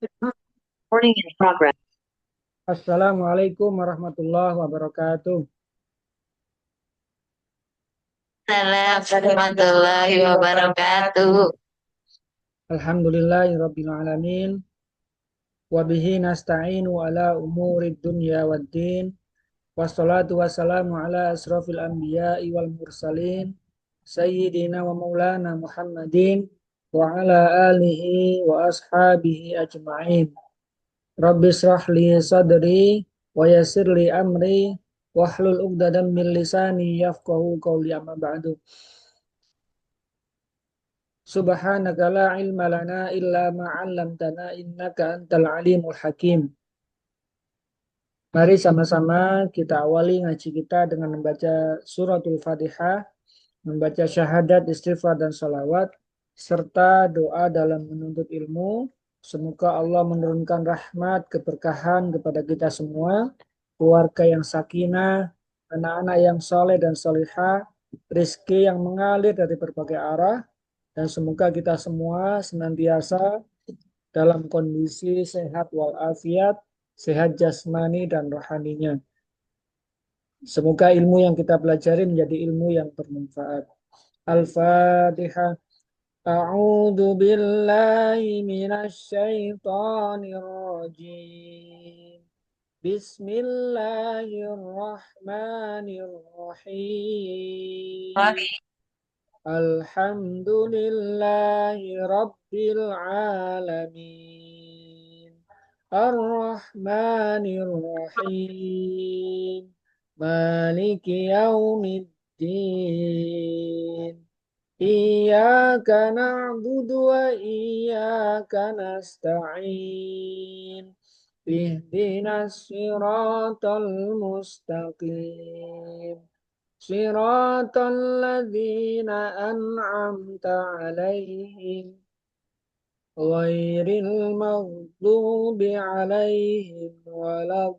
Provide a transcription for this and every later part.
Recording in progress. Assalamualaikum warahmatullahi wabarakatuh. Assalamualaikum warahmatullahi wabarakatuh. Alhamdulillahirabbil alamin. Wa bihi nasta'inu ala umurid dunya waddin. Wassalatu wassalamu ala asrafil anbiya'i wal mursalin. Sayyidina wa maulana Muhammadin wa ala alihi wa ashabihi ajma'in. Rabbi shrah li sadri wa yassir li amri wahlul 'uqdatam min lisani yafqahu qawli, amma ba'du. Subhanaka la ilma lana illa ma 'allamtana innaka antal alimul hakim. Mari sama-sama kita awali ngaji kita dengan membaca suratul Fatihah, membaca syahadat, istighfar dan salawat, serta doa dalam menuntut ilmu. Semoga Allah menurunkan rahmat, keberkahan kepada kita semua, keluarga yang sakinah, anak-anak yang soleh dan solihah, rezeki yang mengalir dari berbagai arah, dan semoga kita semua senantiasa dalam kondisi sehat walafiat, sehat jasmani dan rohaninya. Semoga ilmu yang kita pelajari menjadi ilmu yang bermanfaat. Al-Fatihah. A'udzu billahi minasy syaithanir rajim. Bismillahirrahmanirrahim. Alhamdulillahi Rabbil Alamin. Ar-Rahmanir Rahim. Maliki Yaumiddin. Iyyaka na'budu wa iyyaka nasta'in. Ihdinas siratal mustaqim. Siratal ladzina an'amta 'alaihim ghairil maghdubi 'alaihim waladdallin.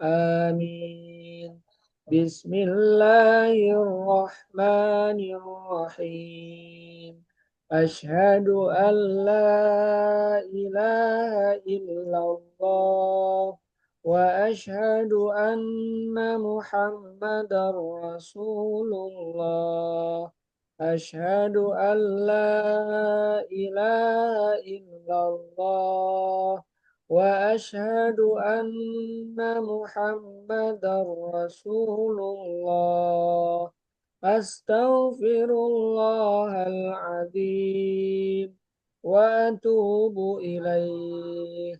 Amin. Bismillahirrahmanirrahim. Asyhadu an la ilaha illallah wa asyhadu anna Muhammadar Rasulullah. Asyhadu an la ilaha illallah wa asyhadu anna Muhammadar Rasulullah. Astaghfirullahaladzim wa atubu ilaih.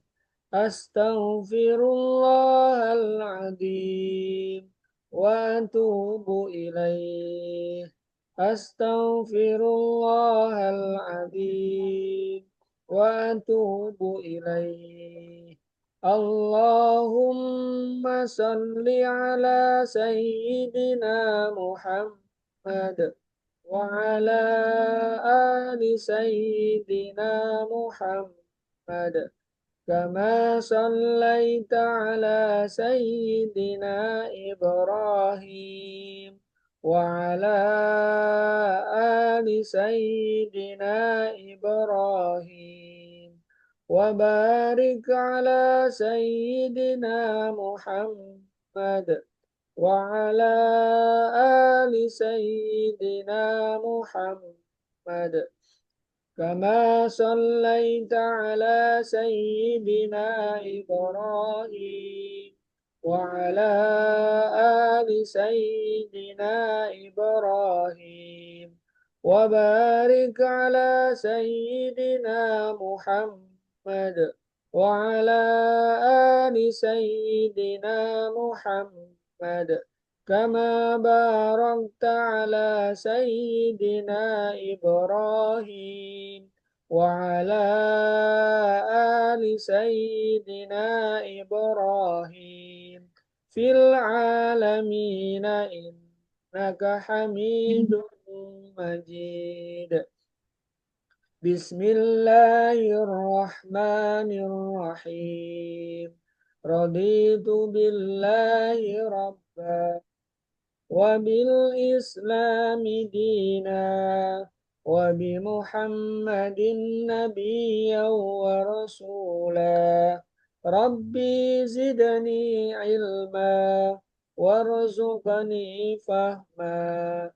Astaghfirullahaladzim wa atubu ilaih. Astaghfirullahaladzim wa atubu ilaih. Allahumma salli ala Sayyidina Muhammad wa ala ali Sayyidina Muhammad. Kama sallaita ala Sayyidina Ibrahim wa ala ali Sayyidina Ibrahim. Wa barik ala Sayyidina Muhammad wa ala ali Sayyidina Muhammad. Kama sallaita ala Sayyidina Ibrahim wa ala ali Sayyidina Ibrahim. Wa barik ala Sayyidina Muhammad wa ala ali Sayyidina Muhammad. Kama barakta ala Sayyidina Ibrahim wa ala ali Sayyidina Ibrahim fil alamina innaka Hamidum Majid. Bismillahirrahmanirrahim. Raditu billahi rabba wa bil islami dina وبمحمد نبيا ورسولا ربي زدني علما وارزقني فهما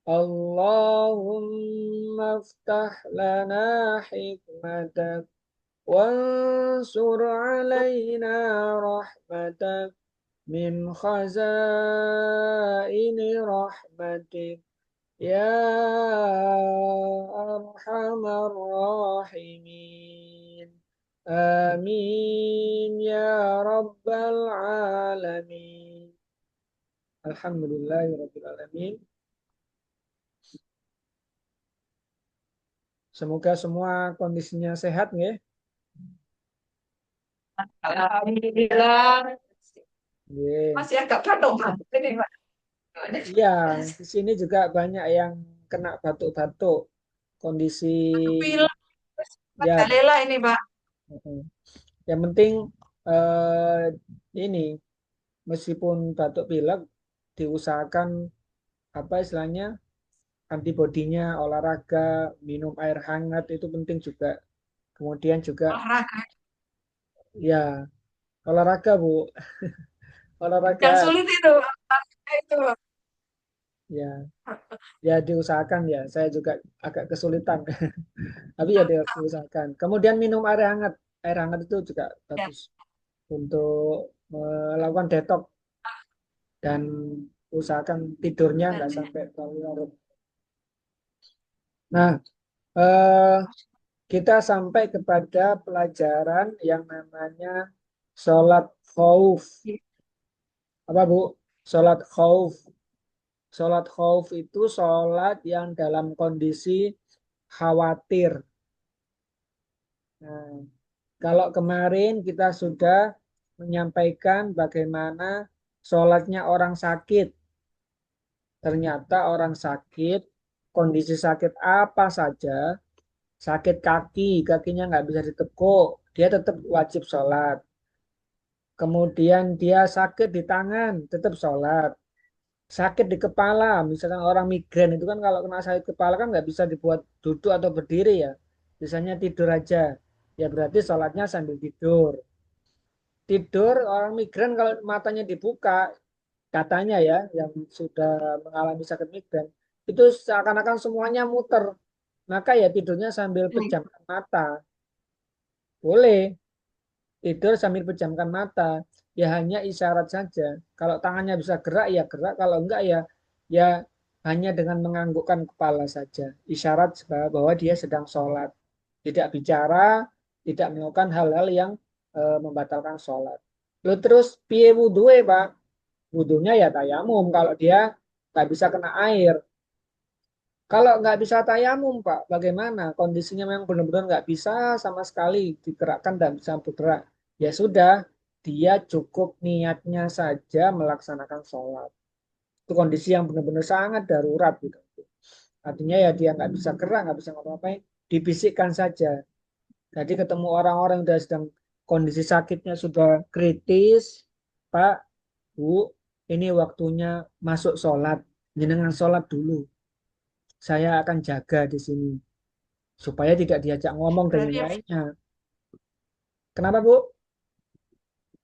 اللهم افتح لنا حكمتك وانصر علينا رحمتك من خزائن رحمتك يا أرحم الراحمين آمين يا رب العالمين Alhamdulillahirrabbilalamin. Semoga semua kondisinya sehat ya. Alhamdulillah. Nggih. Masih agak batuk-batuk ini, Pak. Iya, di sini juga banyak yang kena batuk-batuk. Kondisi Pilek, ya, lela ini, Pak. yang penting eh, ini meskipun batuk pilek diusahakan apa istilahnya antibodinya, olahraga, minum air hangat itu penting juga. Kemudian juga Olahraga. ya olahraga Bu, Yang olahraga sulit itu, olahraga itu. ya ya diusahakan ya. Saya juga agak kesulitan, tapi ya diusahakan. Kemudian minum air hangat itu juga Ya. bagus untuk melakukan detox dan usahakan tidurnya nggak sampai terlalu larut. Nah, eh, kita sampai kepada pelajaran yang namanya sholat khauf. Apa Bu? Sholat khauf. Sholat khauf itu sholat yang dalam kondisi khawatir. Nah, kalau kemarin kita sudah menyampaikan bagaimana sholatnya orang sakit. Ternyata orang sakit, kondisi sakit apa saja, sakit kaki, kakinya nggak bisa ditekuk, dia tetap wajib sholat. Kemudian dia sakit di tangan, tetap sholat. Sakit di kepala, misalkan orang migrain itu kan kalau kena sakit kepala kan nggak bisa dibuat duduk atau berdiri ya. Biasanya tidur aja. Ya berarti sholatnya sambil tidur. Tidur orang migran kalau matanya dibuka, katanya ya yang sudah mengalami sakit migran, itu seakan-akan semuanya muter. Maka ya tidurnya sambil pejamkan mata. Boleh tidur sambil pejamkan mata. Ya hanya isyarat saja. Kalau tangannya bisa gerak ya gerak, kalau enggak ya ya hanya dengan menganggukkan kepala saja. Isyarat bahwa dia sedang sholat. Tidak bicara, tidak melakukan hal-hal yang membatalkan sholat. Lalu terus piye wudhu Pak? Wudhunya ya tayamum kalau dia nggak bisa kena air. Kalau nggak bisa tayamum Pak, bagaimana? Kondisinya memang benar-benar nggak bisa sama sekali digerakkan dan bisa bergerak. Ya sudah, dia cukup niatnya saja melaksanakan sholat. Itu kondisi yang benar-benar sangat darurat gitu. Artinya ya dia nggak bisa gerak, nggak bisa ngapa-ngapain, dibisikkan saja. Jadi ketemu orang-orang yang sudah sedang kondisi sakitnya sudah kritis, Pak, Bu, ini waktunya masuk sholat. Jenengan sholat dulu. Saya akan jaga di sini. Supaya tidak diajak ngomong dan yang Berarti lainnya. Kenapa, Bu?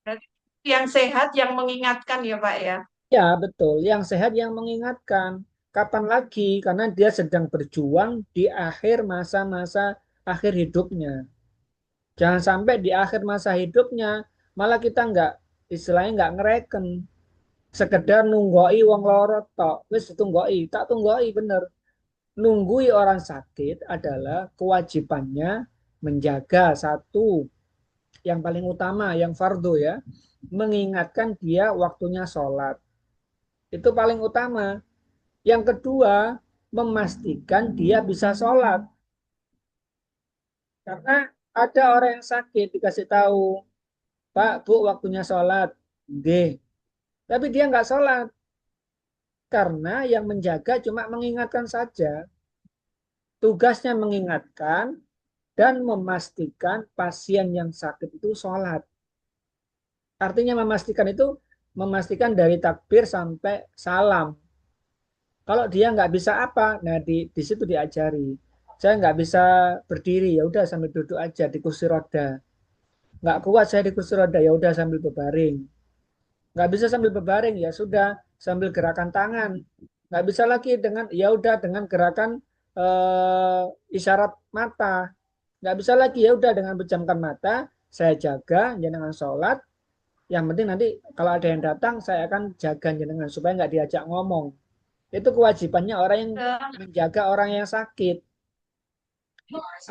berarti yang sehat yang mengingatkan ya, Pak ya. Ya, betul. Yang sehat yang mengingatkan. Kapan lagi? Karena dia sedang berjuang di akhir masa-masa akhir hidupnya. Jangan sampai di akhir masa hidupnya malah kita nggak istilahnya nggak ngereken sekedar nunggoi wong loro tok wis tunggoi tak tunggoi bener nunggui orang sakit adalah kewajibannya menjaga satu yang paling utama yang fardu ya mengingatkan dia waktunya sholat itu paling utama yang kedua memastikan dia bisa sholat karena ada orang yang sakit dikasih tahu Pak Bu waktunya sholat deh tapi dia nggak sholat karena yang menjaga cuma mengingatkan saja. Tugasnya mengingatkan dan memastikan pasien yang sakit itu sholat. Artinya memastikan itu memastikan dari takbir sampai salam. Kalau dia nggak bisa apa, nah di situ diajari. saya nggak bisa berdiri, ya udah sambil duduk aja di kursi roda. Nggak kuat saya di kursi roda, ya udah sambil berbaring. Nggak bisa sambil berbaring, ya sudah sambil gerakan tangan. Nggak bisa lagi dengan, ya udah dengan gerakan eh, isyarat mata. Nggak bisa lagi, ya udah dengan pejamkan mata, saya jaga jenengan sholat. Yang penting nanti kalau ada yang datang, saya akan jaga jenengan supaya nggak diajak ngomong. Itu kewajibannya orang yang menjaga orang yang sakit.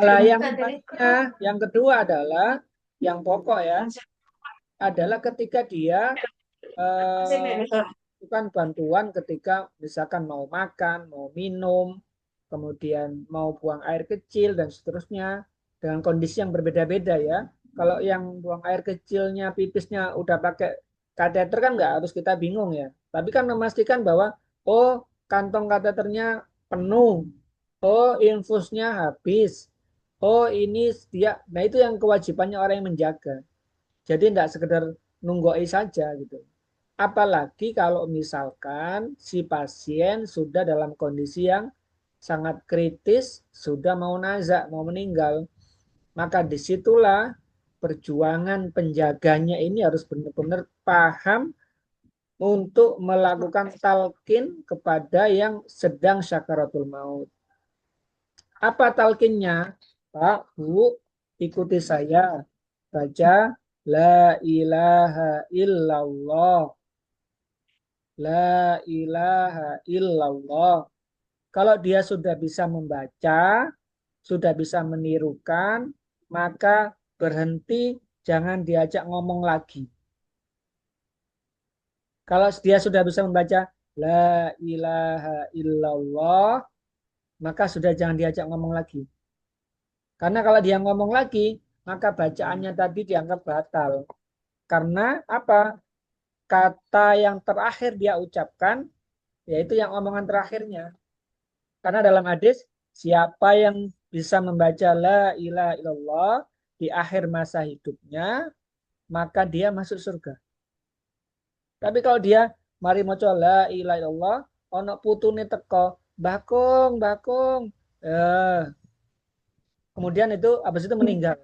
Nah, yang lainnya, yang kedua adalah yang pokok ya, adalah ketika dia eh, bukan bantuan ketika misalkan mau makan, mau minum, kemudian mau buang air kecil dan seterusnya dengan kondisi yang berbeda-beda ya. Kalau yang buang air kecilnya, pipisnya udah pakai kateter kan nggak harus kita bingung ya. Tapi kan memastikan bahwa oh kantong kateternya penuh, oh infusnya habis, oh ini dia. Nah itu yang kewajibannya orang yang menjaga. Jadi tidak sekedar nunggoi saja gitu. Apalagi kalau misalkan si pasien sudah dalam kondisi yang sangat kritis, sudah mau nazak, mau meninggal, maka disitulah perjuangan penjaganya ini harus benar-benar paham untuk melakukan talqin kepada yang sedang syakaratul maut. Apa talqinnya? Pak, Bu, ikuti saya. Baca La ilaha illallah. La ilaha illallah. Kalau dia sudah bisa membaca, sudah bisa menirukan, maka berhenti, jangan diajak ngomong lagi. Kalau dia sudah bisa membaca La ilaha illallah, maka sudah jangan diajak ngomong lagi. Karena kalau dia ngomong lagi, maka bacaannya tadi dianggap batal. Karena apa? Kata yang terakhir dia ucapkan, yaitu yang omongan terakhirnya. Karena dalam hadis, siapa yang bisa membaca la ilaha illallah di akhir masa hidupnya, maka dia masuk surga. Tapi kalau dia mari maca la ilaha illallah, ono putune teko, bakung, bakung. Eh, kemudian itu habis itu meninggal.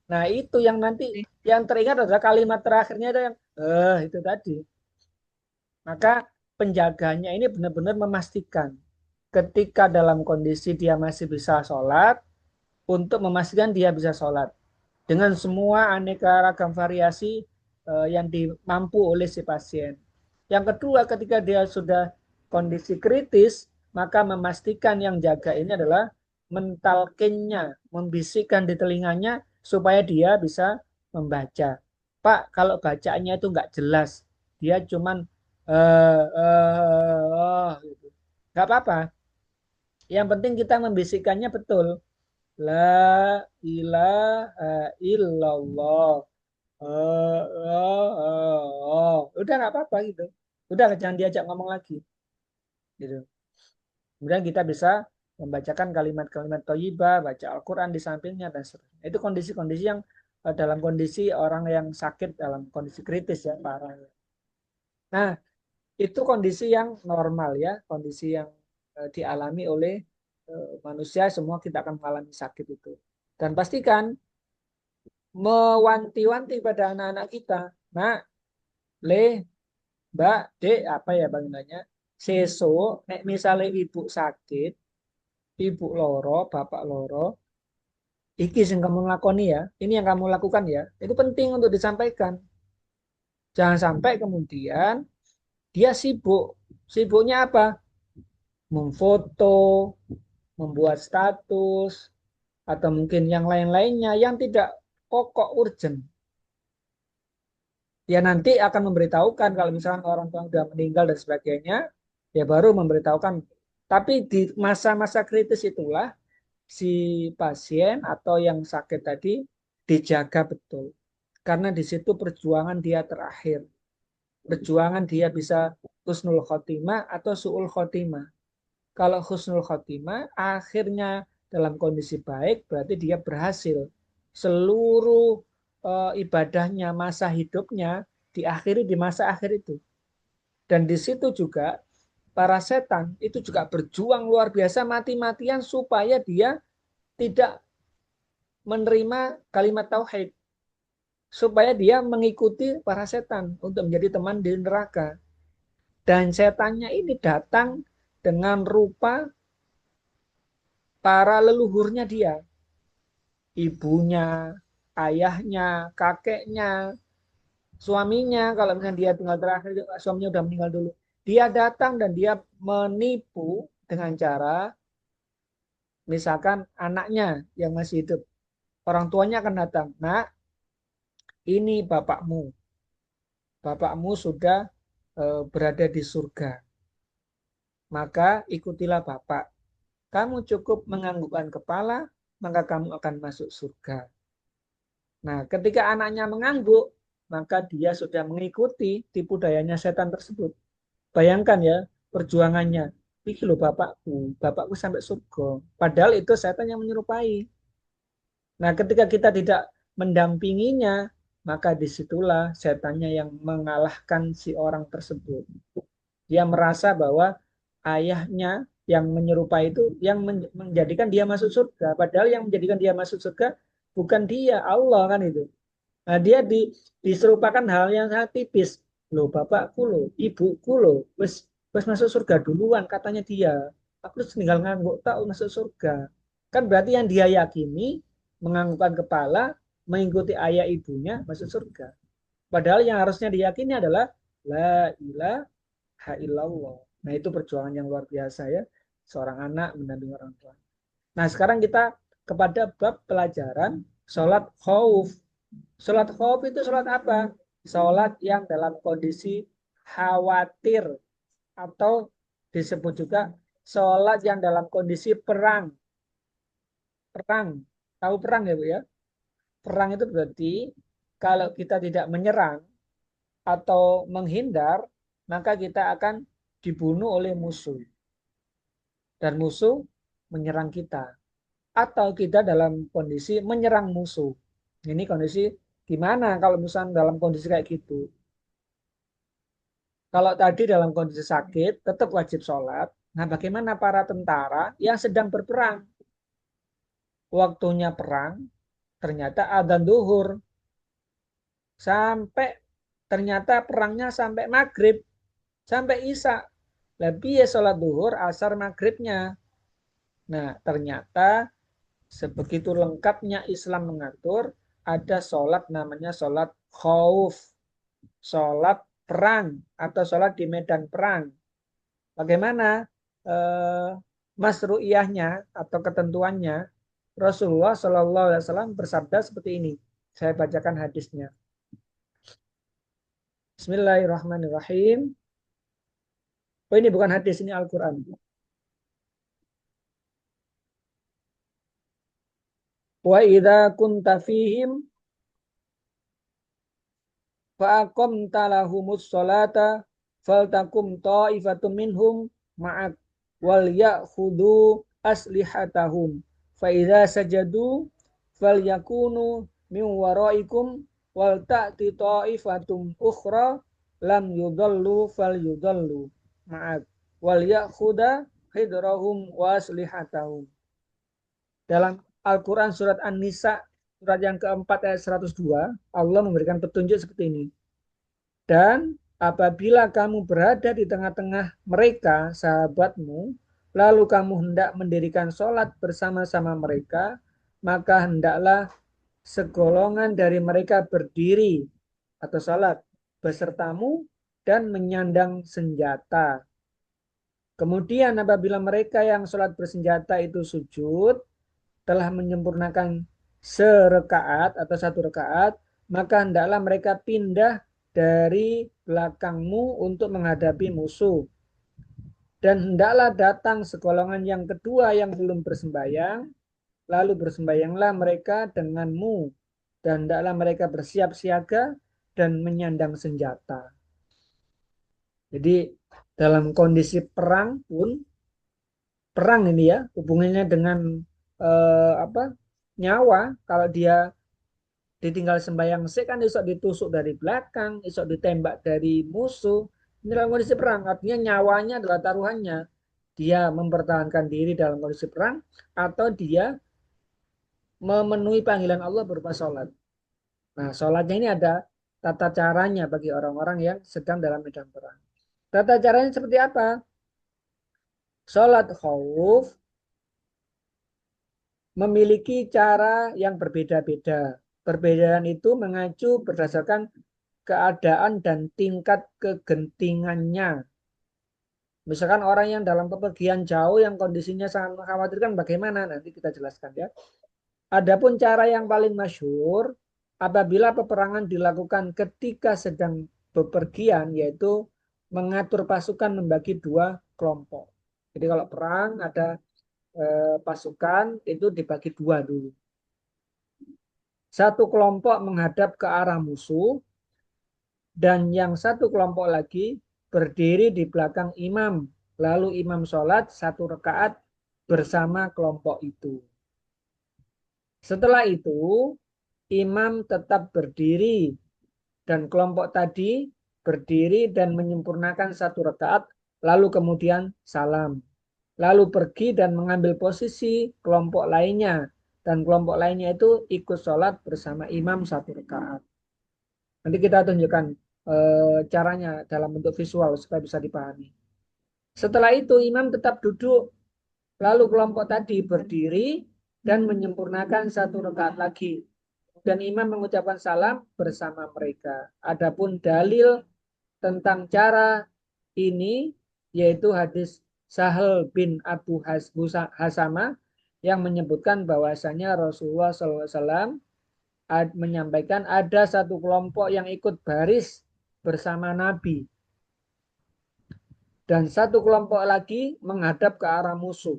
Nah, itu yang nanti yang teringat adalah kalimat terakhirnya itu yang itu tadi. Maka penjaganya ini benar-benar memastikan ketika dalam kondisi dia masih bisa sholat, untuk memastikan dia bisa sholat dengan semua aneka ragam variasi yang dimampu oleh si pasien. Yang kedua, ketika dia sudah kondisi kritis, maka memastikan yang jaga ini adalah mentalkinnya, membisikkan di telinganya supaya dia bisa membaca. Pak, kalau bacaannya itu nggak jelas, dia cuman gitu. Nggak apa-apa. Yang penting kita membisikkannya betul. La ilaha illallah. Udah nggak apa-apa gitu. Udah jangan diajak ngomong lagi. Gitu. Kemudian kita bisa membacakan kalimat-kalimat thayyibah, baca Al-Quran di sampingnya dan seterusnya. Itu kondisi-kondisi yang dalam kondisi orang yang sakit dalam kondisi kritis ya parah. Nah, itu kondisi yang normal ya, kondisi yang dialami oleh manusia, semua kita akan mengalami sakit itu. Dan pastikan mewanti-wanti pada anak-anak kita, nak, le, mbak, dek, apa ya bangunannya, sesuk, nek misalnya ibu sakit, ibu loro, bapak loro, iki yang kamu lakoni ya, ini yang kamu lakukan ya, itu penting untuk disampaikan. Jangan sampai kemudian dia sibuk, sibuknya apa? Memfoto, membuat status, atau mungkin yang lain-lainnya yang tidak pokok urgent. Ya nanti akan memberitahukan kalau misalkan orang tua sudah meninggal dan sebagainya, ya baru memberitahukan. Tapi di masa-masa kritis itulah si pasien atau yang sakit tadi dijaga betul. Karena di situ perjuangan dia terakhir. Perjuangan dia bisa husnul khotimah atau su'ul khotimah. Kalau husnul khotimah, akhirnya dalam kondisi baik, berarti dia berhasil. Seluruh ibadahnya, masa hidupnya, diakhiri di masa akhir itu. Dan di situ juga, para setan itu juga berjuang luar biasa mati-matian supaya dia tidak menerima kalimat tauhid, supaya dia mengikuti para setan untuk menjadi teman di neraka. Dan setannya ini datang dengan rupa para leluhurnya dia, ibunya, ayahnya, kakeknya, suaminya. Kalau misalnya dia tinggal terakhir, suaminya udah meninggal dulu, dia datang dan dia menipu dengan cara, misalkan anaknya yang masih hidup, orang tuanya akan datang, nak, ini bapakmu sudah berada di surga, maka ikutilah bapak. Kamu cukup menganggukkan kepala, maka kamu akan masuk surga. Nah, ketika anaknya mengangguk, maka dia sudah mengikuti tipu dayanya setan tersebut. Bayangkan ya, perjuangannya. Iki loh bapakku sampai surga. Padahal itu setan yang menyerupai. Nah, ketika kita tidak mendampinginya, maka disitulah setannya yang mengalahkan si orang tersebut. Dia merasa bahwa ayahnya yang menyerupai itu yang menjadikan dia masuk surga. Padahal yang menjadikan dia masuk surga bukan dia, Allah kan itu. Nah, dia diserupakan hal yang sangat tipis. Loh, bapakku loh, ibuku loh, wes masuk surga duluan katanya dia. Aku tinggal ngangguk tak masuk surga. Kan berarti yang dia yakini menganggukkan kepala, mengikuti ayah ibunya masuk surga. Padahal yang harusnya diyakini adalah la ilaha illallah. Nah, itu perjuangan yang luar biasa ya, seorang anak mendampingi orang tua. Nah, sekarang kita kepada bab pelajaran sholat khauf. Sholat khauf itu sholat apa? Sholat yang dalam kondisi khawatir, atau disebut juga sholat yang dalam kondisi perang. Perang, tahu perang ya Bu ya? Perang itu berarti kalau kita tidak menyerang atau menghindar, maka kita akan dibunuh oleh musuh. Dan musuh menyerang kita. Atau kita dalam kondisi menyerang musuh. Ini kondisi gimana kalau misalnya dalam kondisi kayak gitu? Kalau tadi dalam kondisi sakit, tetap wajib sholat. Nah, bagaimana para tentara yang sedang berperang? Waktunya perang, ternyata adzan duhur. Sampai ternyata perangnya sampai maghrib, sampai isya. Lebih ya sholat duhur, asar, maghribnya. Nah, ternyata sebegitu lengkapnya Islam mengatur, ada sholat namanya sholat khauf, sholat perang atau sholat di medan perang. Bagaimana masru'iyahnya atau ketentuannya? Rasulullah Shallallahu Alaihi Wasallam bersabda seperti ini. Saya bacakan hadisnya. Bismillahirrahmanirrahim. Oh, ini bukan hadis, ini Al-Quran. Wa idza kunta fihim fa'aqamta lahumus sholata faltakum ta'ifatum minhum ma'ak wal ya'khudhu aslihatahum fa idza sajadu falyakunu min waraikum wal ta'ti ta'ifatum ukhra lam yudallu falyudallu ma'ak wal ya'khudha hidrahum wa aslihatahum. Dalam Al-Quran surat An-Nisa surat yang keempat ayat 102, Allah memberikan petunjuk seperti ini. Dan apabila kamu berada di tengah-tengah mereka, sahabatmu, lalu kamu hendak mendirikan sholat bersama-sama mereka, maka hendaklah segolongan dari mereka berdiri atau sholat besertamu dan menyandang senjata. Kemudian apabila mereka yang sholat bersenjata itu sujud, telah menyempurnakan serekaat atau satu rekaat, maka hendaklah mereka pindah dari belakangmu untuk menghadapi musuh. Dan hendaklah datang segolongan yang kedua yang belum bersembayang, lalu bersembayanglah mereka denganmu. Dan hendaklah mereka bersiap siaga dan menyandang senjata. Jadi dalam kondisi perang pun, perang ini ya, hubungannya dengan nyawa. Kalau dia ditinggal sembahyang sih kan esok ditusuk dari belakang, esok ditembak dari musuh. Ini dalam kondisi perang, artinya nyawanya adalah taruhannya. Dia mempertahankan diri dalam kondisi perang, atau dia memenuhi panggilan Allah berupa sholat. Nah, sholatnya ini ada tata caranya bagi orang-orang yang sedang dalam medan perang. Tata caranya seperti apa? Sholat khauf memiliki cara yang berbeda-beda. Perbedaan itu mengacu berdasarkan keadaan dan tingkat kegentingannya. Misalkan orang yang dalam pepergian jauh yang kondisinya sangat mengkhawatirkan bagaimana nanti kita jelaskan ya. Adapun cara yang paling masyhur apabila peperangan dilakukan ketika sedang bepergian yaitu mengatur pasukan membagi dua kelompok. Jadi kalau perang ada pasukan itu dibagi dua dulu. Satu kelompok menghadap ke arah musuh dan yang satu kelompok lagi berdiri di belakang imam. Lalu imam sholat satu rakaat bersama kelompok itu. Setelah itu imam tetap berdiri dan kelompok tadi berdiri dan menyempurnakan satu rakaat lalu kemudian salam. Lalu pergi dan mengambil posisi kelompok lainnya. Dan kelompok lainnya itu ikut sholat bersama imam satu rakaat. Nanti kita tunjukkan caranya dalam bentuk visual supaya bisa dipahami. Setelah itu imam tetap duduk. Lalu kelompok tadi berdiri dan menyempurnakan satu rakaat lagi. Dan imam mengucapkan salam bersama mereka. Adapun dalil tentang cara ini yaitu hadis Sahal bin Abu Hasama yang menyebutkan bahwasanya Rasulullah SAW menyampaikan ada satu kelompok yang ikut baris bersama Nabi dan satu kelompok lagi menghadap ke arah musuh.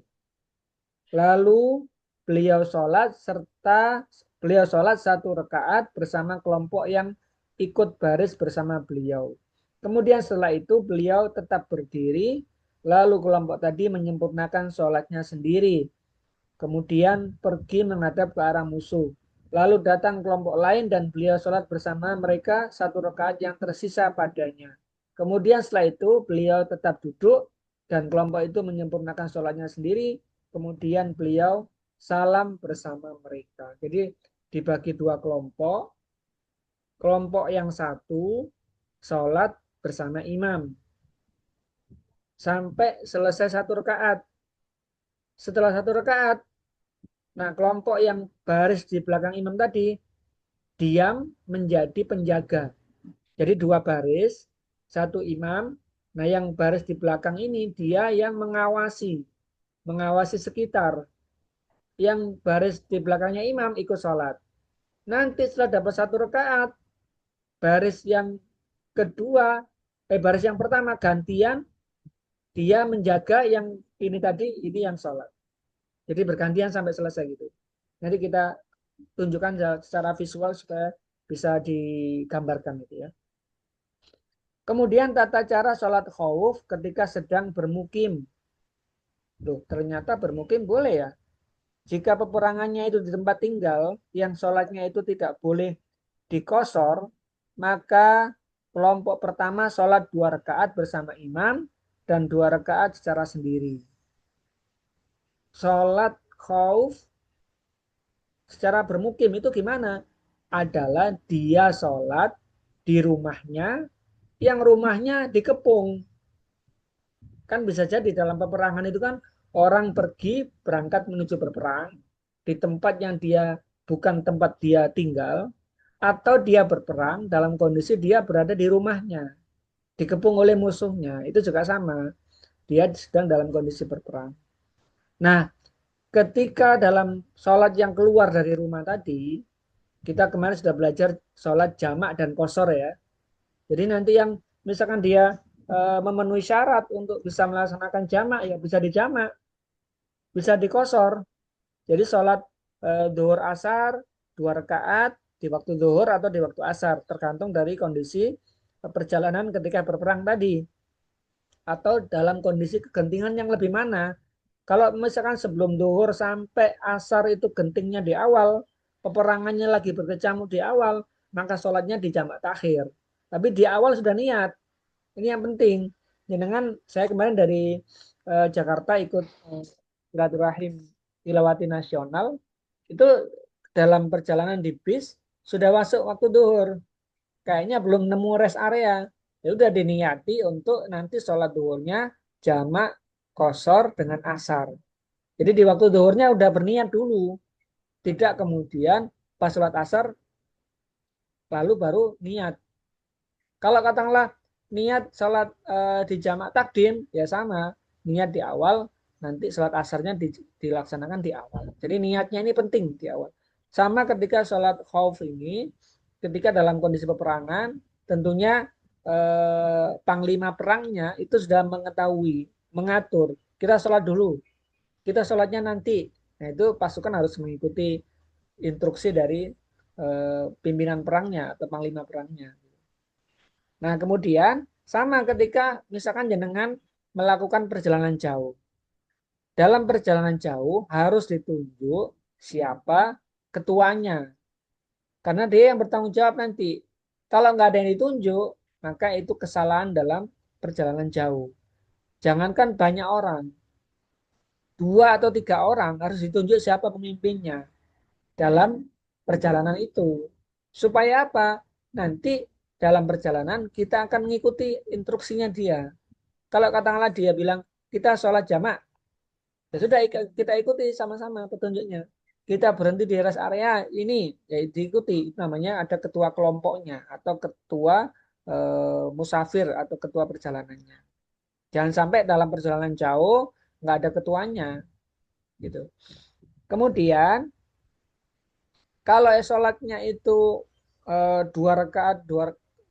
Lalu beliau sholat satu rakaat bersama kelompok yang ikut baris bersama beliau. Kemudian setelah itu beliau tetap berdiri, lalu kelompok tadi menyempurnakan sholatnya sendiri. Kemudian pergi menghadap ke arah musuh. Lalu datang kelompok lain dan beliau sholat bersama mereka satu rakaat yang tersisa padanya. Kemudian setelah itu beliau tetap duduk dan kelompok itu menyempurnakan sholatnya sendiri. Kemudian beliau salam bersama mereka. Jadi dibagi dua kelompok. Kelompok yang satu sholat bersama imam sampai selesai satu rakaat. Setelah satu rakaat, nah kelompok yang baris di belakang imam tadi diam menjadi penjaga. Jadi dua baris, satu imam. Nah yang baris di belakang ini dia yang mengawasi sekitar. Yang baris di belakangnya imam ikut sholat. Nanti setelah dapat satu rakaat, baris yang kedua, baris yang pertama gantian, dia menjaga yang ini tadi, ini yang sholat. Jadi bergantian sampai selesai gitu. Nanti kita tunjukkan secara visual supaya bisa digambarkan gitu ya. Kemudian tata cara sholat khauf ketika sedang bermukim. Loh, ternyata bermukim boleh ya. Jika peperangannya itu di tempat tinggal, yang sholatnya itu tidak boleh dikosor, maka kelompok pertama sholat 2 rakaat bersama imam dan 2 rakaat secara sendiri. Sholat khauf secara bermukim itu gimana? Adalah dia sholat di rumahnya, yang rumahnya dikepung. Kan bisa jadi dalam peperangan itu kan orang pergi berangkat menuju berperang di tempat yang dia bukan tempat dia tinggal, atau dia berperang dalam kondisi dia berada di rumahnya, dikepung oleh musuhnya. Itu juga sama. Dia sedang dalam kondisi berperang. Nah, ketika dalam sholat yang keluar dari rumah tadi, kita kemarin sudah belajar sholat jamak dan kosor ya. Jadi nanti yang misalkan dia memenuhi syarat untuk bisa melaksanakan jamak ya bisa dijamak, bisa dikosor. Jadi sholat duhur asar 2 rakaat di waktu duhur atau di waktu asar tergantung dari kondisi perjalanan ketika berperang tadi atau dalam kondisi kegentingan yang lebih mana. Kalau misalkan sebelum duhur sampai asar itu gentingnya di awal, peperangannya lagi berkecamuk di awal, maka sholatnya di jamak takhir. Tapi di awal sudah niat. Ini yang penting. Dengan saya kemarin dari Jakarta ikut silaturahim Tilawati Nasional, itu dalam perjalanan di bis sudah masuk waktu duhur, kayaknya belum nemu rest area, ya udah diniati untuk nanti sholat duhurnya jamak kosor dengan asar. Jadi di waktu duhurnya udah berniat dulu, tidak kemudian pas sholat asar lalu baru niat. Kalau katakanlah niat sholat di jamak takdim, ya sama, niat di awal, nanti sholat asarnya dilaksanakan di awal. Jadi niatnya ini penting di awal. Sama ketika sholat khauf ini, ketika dalam kondisi peperangan, tentunya panglima perangnya itu sudah mengetahui, mengatur, kita sholat dulu, kita sholatnya nanti. Nah itu pasukan harus mengikuti instruksi dari pimpinan perangnya atau panglima perangnya. Nah, kemudian sama ketika misalkan jenengan melakukan perjalanan jauh. Dalam perjalanan jauh harus ditunjuk siapa ketuanya. Karena dia yang bertanggung jawab nanti. Kalau nggak ada yang ditunjuk, maka itu kesalahan dalam perjalanan jauh. Jangankan banyak orang, 2 atau 3 orang harus ditunjuk siapa pemimpinnya dalam perjalanan itu. Supaya apa? Nanti dalam perjalanan kita akan mengikuti instruksinya dia. Kalau katakanlah dia bilang kita sholat jamak, ya sudah kita ikuti sama-sama petunjuknya. Kita berhenti di rest area ini, ya diikuti. Itu namanya ada ketua kelompoknya atau ketua musafir atau ketua perjalanannya. Jangan sampai dalam perjalanan jauh nggak ada ketuanya, gitu. Kemudian kalau sholatnya itu 2 rakaat,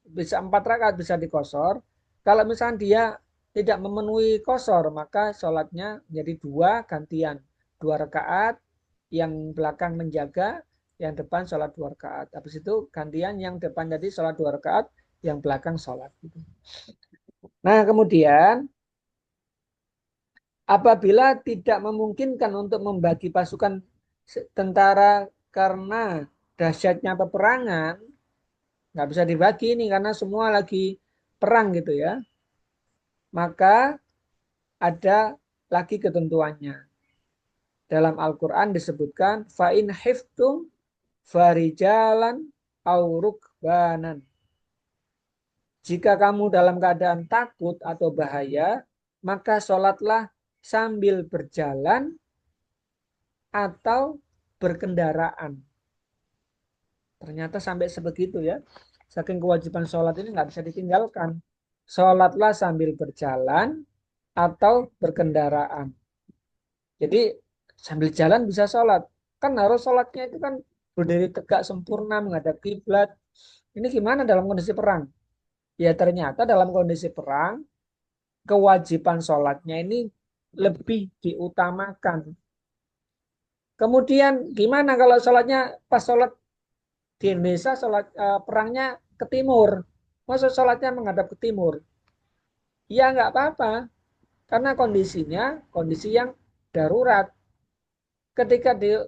bisa 4 rakaat bisa dikosor. Kalau misalnya dia tidak memenuhi kosor, maka sholatnya menjadi 2 gantian. 2 rakaat, yang belakang menjaga, yang depan sholat 2 rakaat. Habis itu gantian yang depan jadi sholat 2 rakaat, yang belakang sholat. Nah kemudian apabila tidak memungkinkan untuk membagi pasukan tentara karena dahsyatnya peperangan, nggak bisa dibagi ini karena semua lagi perang gitu ya, maka ada lagi ketentuannya. Dalam Al-Quran disebutkan fa'in hiftum farijalan aurukbanan. Jika kamu dalam keadaan takut atau bahaya, maka sholatlah sambil berjalan atau berkendaraan. Ternyata sampai sebegitu ya. Saking kewajiban sholat ini nggak bisa ditinggalkan. Sholatlah sambil berjalan atau berkendaraan. Jadi sambil jalan bisa sholat. Kan harus sholatnya itu kan berdiri tegak sempurna menghadap kiblat. Ini gimana dalam kondisi perang? Ya ternyata dalam kondisi perang kewajiban sholatnya ini lebih diutamakan. Kemudian gimana kalau sholatnya pas sholat di Indonesia sholat perangnya ke timur, masa sholatnya menghadap ke timur? Ya nggak apa-apa, karena kondisinya kondisi yang darurat. Ketika di,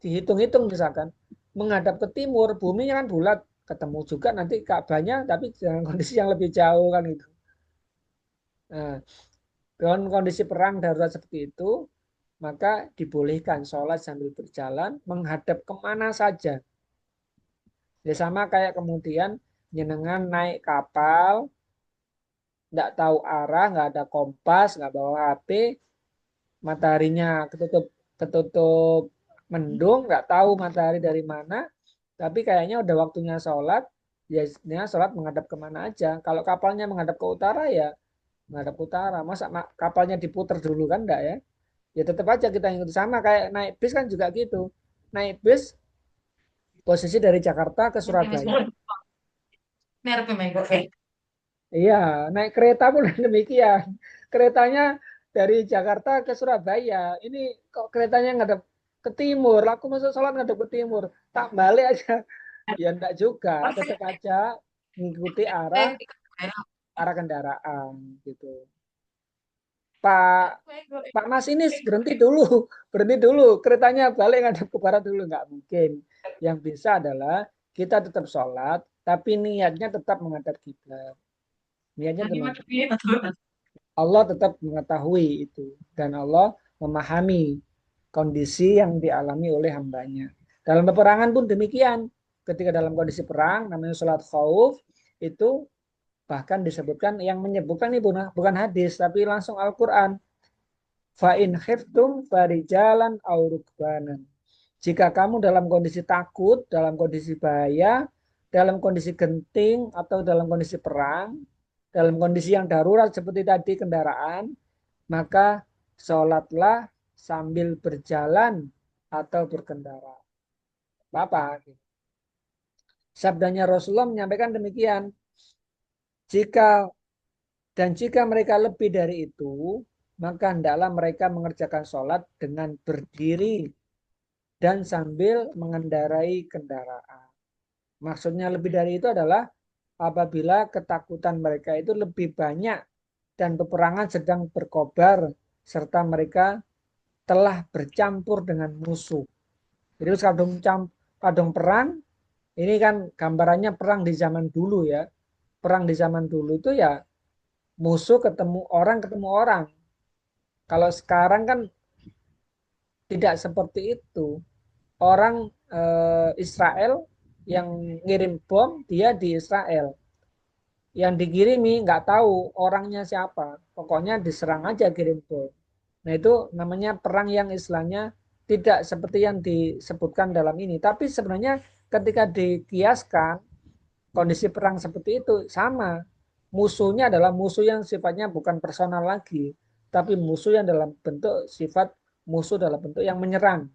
dihitung-hitung misalkan menghadap ke timur, buminya kan bulat, ketemu juga nanti Ka'bahnya, tapi dengan kondisi yang lebih jauh kan itu. Nah, dengan kondisi perang darurat seperti itu, maka dibolehkan sholat sambil berjalan menghadap kemana saja. Ya sama kayak kemudian jenengan naik kapal, nggak tahu arah, nggak ada kompas, nggak bawa HP, mataharinya ketutup ketutup mendung, nggak tahu matahari dari mana, tapi kayaknya udah waktunya sholat, ya sholat menghadap kemana aja. Kalau kapalnya menghadap ke utara ya menghadap ke utara. Masa kapalnya diputar dulu kan enggak ya? Ya tetap aja kita ikuti sama kayak naik bis kan juga gitu. Naik bis posisi dari Jakarta ke Surabaya. Iya, naik kereta pun demikian. Keretanya dari Jakarta ke Surabaya. Ini kok keretanya ngadep ke timur. Aku masuk sholat ngadep ke timur. Tak balik aja. Ya enggak juga. Tetap aja mengikuti arah kendaraan gitu. Pak Pak Mas ini berhenti dulu, berhenti dulu. Keretanya balik ngadep ke barat dulu nggak mungkin. Yang bisa adalah kita tetap sholat, tapi niatnya tetap menghadap kiblat. Niatnya tetap Allah tetap mengetahui itu dan Allah memahami kondisi yang dialami oleh hambanya. Dalam peperangan pun demikian. Ketika dalam kondisi perang, namanya sholat khauf, itu bahkan disebutkan, yang menyebutkan ini bukan hadis, tapi langsung Al-Quran. Fa'in khiftum farijalan au rukbanan. Jika kamu dalam kondisi takut, dalam kondisi bahaya, dalam kondisi genting, atau dalam kondisi perang, dalam kondisi yang darurat seperti tadi kendaraan, maka sholatlah sambil berjalan atau berkendara. Bapak, sabdanya Rasulullah menyampaikan demikian. Jika mereka lebih dari itu, maka hendaklah mereka mengerjakan sholat dengan berdiri dan sambil mengendarai kendaraan. Maksudnya lebih dari itu adalah apabila ketakutan mereka itu lebih banyak dan peperangan sedang berkobar serta mereka telah bercampur dengan musuh. Jadi kadung perang ini kan gambarannya perang di zaman dulu ya. Perang di zaman dulu itu ya musuh ketemu orang. Kalau sekarang kan tidak seperti itu. Orang Israel yang ngirim bom dia di Israel, yang dikirimi nggak tahu orangnya siapa, pokoknya diserang aja kirim bom. Nah itu namanya perang yang istilahnya tidak seperti yang disebutkan dalam ini, tapi sebenarnya ketika dikiaskan kondisi perang seperti itu sama, musuhnya adalah musuh yang sifatnya bukan personal lagi, tapi musuh yang dalam bentuk sifat musuh dalam bentuk yang menyerang,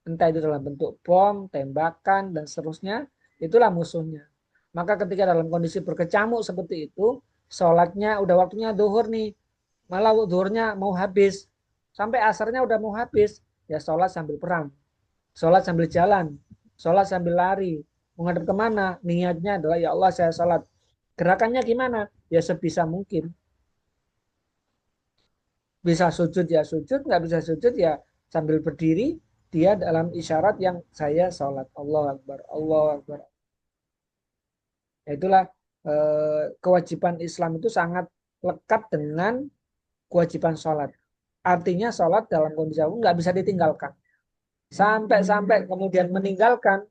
entah itu dalam bentuk bom, tembakan, dan seterusnya, itulah musuhnya. Maka ketika dalam kondisi berkecamuk seperti itu, sholatnya udah waktunya duhur nih, malah duhurnya mau habis, sampai asarnya udah mau habis, ya sholat sambil perang, sholat sambil jalan, sholat sambil lari, menghadap kemana, niatnya adalah ya Allah saya sholat. Gerakannya gimana? Ya sebisa mungkin. Bisa sujud ya sujud, nggak bisa sujud ya sambil berdiri, dia dalam isyarat yang saya sholat. Allah Akbar, Allah Akbar. Ya, itulah kewajiban Islam itu sangat lekat dengan kewajiban sholat. Artinya sholat dalam kondisi aku nggak bisa ditinggalkan. Sampai-sampai kemudian meninggalkan,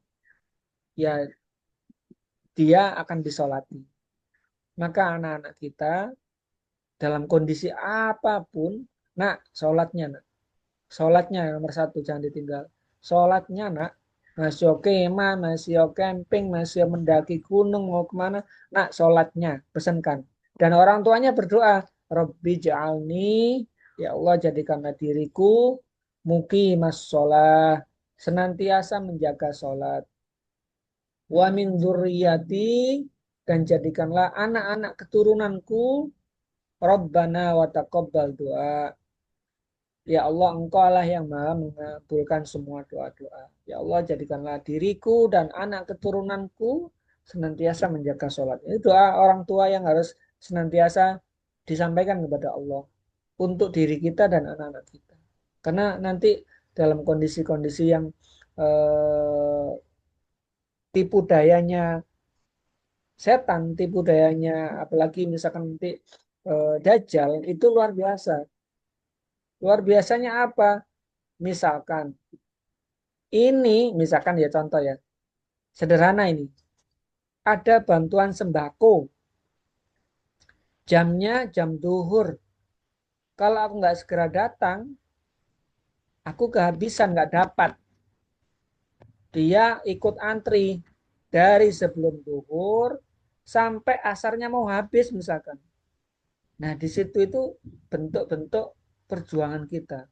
ya dia akan disolati. Maka anak-anak kita dalam kondisi apapun, nak sholatnya, nak. Sholatnya nomor satu jangan ditinggal. Sholatnya nak, masih oke kemah, masih oke camping, masih mendaki gunung, mau kemana, nak sholatnya, pesankan. Dan orang tuanya berdoa, Rabbi ja'alni, ya Allah jadikanlah diriku, muqimas sholat, senantiasa menjaga sholat. Wa min dzurriyyati, dan jadikanlah anak-anak keturunanku, Rabbana wa taqabbal doa. Ya Allah, Engkau lah yang maha mengabulkan semua doa-doa. Ya Allah, jadikanlah diriku dan anak keturunanku senantiasa menjaga sholat. Ini doa orang tua yang harus senantiasa disampaikan kepada Allah untuk diri kita dan anak-anak kita. Karena nanti dalam kondisi-kondisi yang eh, tipu dayanya setan, tipu dayanya apalagi misalkan nanti Dajjal, itu luar biasa. Luar biasanya apa? Misalkan misalkan ya contoh ya, sederhana ini. Ada bantuan sembako, jamnya jam duhur. Kalau aku nggak segera datang, aku kehabisan nggak dapat. Dia ikut antri dari sebelum duhur sampai asarnya mau habis misalkan. Nah di situ itu bentuk-bentuk perjuangan kita.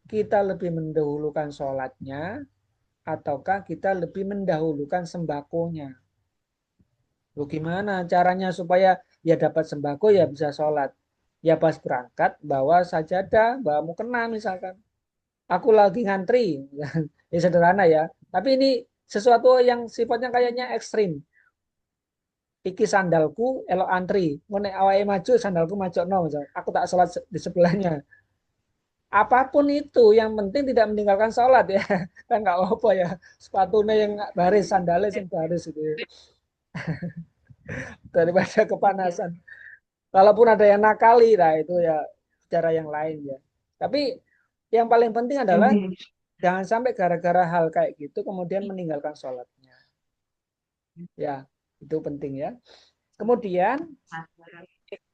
Kita lebih mendahulukan sholatnya, ataukah kita lebih mendahulukan sembakonya. Loh gimana caranya supaya ya dapat sembako ya bisa sholat. Ya pas berangkat bawa sajadah, bawa mukena misalkan. Aku lagi ngantri, ya sederhana ya. Tapi ini sesuatu yang sifatnya kayaknya ekstrim. Iki sandalku elok antri. Ngene awake maju sandalku maju no misalkan. Aku tak sholat di sebelahnya. Apapun itu yang penting tidak meninggalkan sholat ya. Kan nggak apa ya. Sepatunya yang baris, sandalnya yang baris itu ya. Daripada kepanasan. Kalaupun ada yang nakali, nah itu ya cara yang lain ya. Tapi yang paling penting adalah Jangan sampai gara-gara hal kayak gitu kemudian meninggalkan sholatnya. Ya, itu penting ya. Kemudian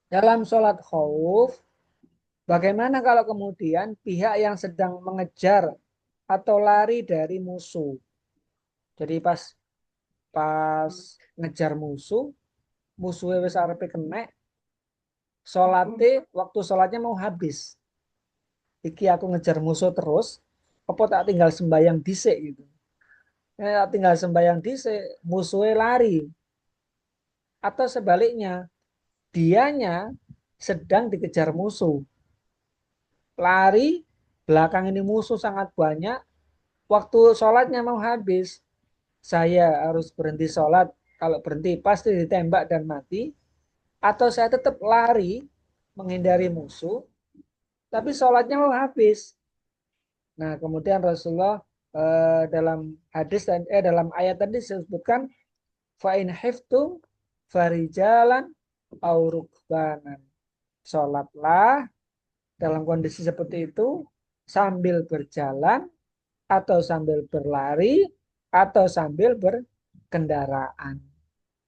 dalam sholat khauf, bagaimana kalau kemudian pihak yang sedang mengejar atau lari dari musuh. Jadi pas pas ngejar musuh, musuhnya wis arepe kena, waktu sholatnya mau habis. Iki aku ngejar musuh terus, apa tak tinggal sembayang dhisik gitu. Tinggal sembayang dhisik, musuhnya lari. Atau sebaliknya, dianya sedang dikejar musuh. Lari, belakang ini musuh sangat banyak, waktu sholatnya mau habis, saya harus berhenti sholat. Kalau berhenti pasti ditembak dan mati. Atau saya tetap lari menghindari musuh, tapi sholatnya mau habis. Nah, kemudian Rasulullah dalam hadis dan dalam ayat tadi disebutkan fa in hiftum farijalan au rukbanan. Sholatlah dalam kondisi seperti itu sambil berjalan atau sambil berlari atau sambil berkendaraan.